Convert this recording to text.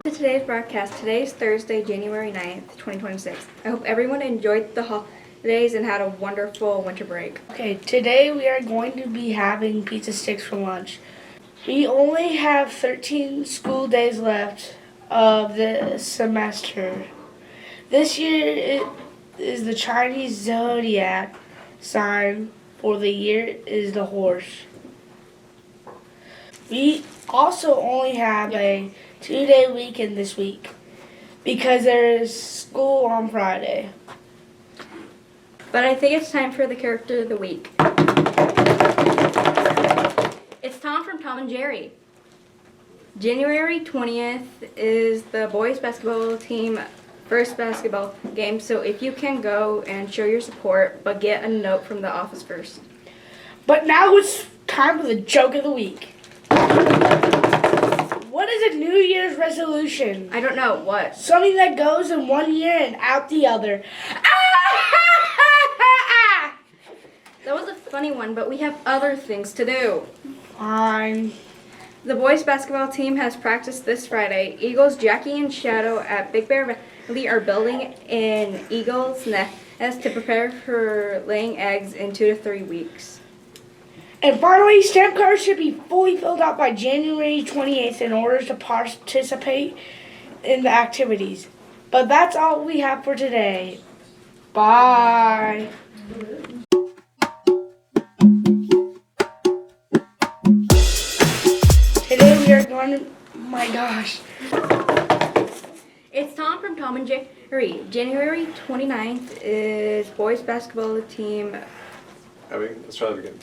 To today's broadcast. Today is Thursday, January 9th, 2026. I hope everyone enjoyed the holidays and had a wonderful winter break. Okay, today we are going to be having pizza sticks for lunch. We only have 13 school days left of the semester. This year is the Chinese zodiac sign for the year is the horse. We also only have a 2-day weekend this week because there is school on Friday. But I think it's time for the character of the week. It's Tom from Tom and Jerry. January 20th is the boys basketball team first basketball game, so if you can go and show your support, but get a note from the office first. But now it's time for the joke of the week. What is a New Year's resolution? I don't know, what? Something that goes in one ear and out the other. That was a funny one, but we have other things to do. Fine. The boys basketball team has practice this Friday. Eagles Jackie and Shadow at Big Bear Valley are building an eagle's nest to prepare for laying eggs in 2 to 3 weeks. And finally, stamp cards should be fully filled out by January 28th in order to participate in the activities. But that's all we have for today. Bye. Today we are going to, oh my gosh. It's Tom from Tom and Jerry. January 29th is boys basketball team. Let's try that again.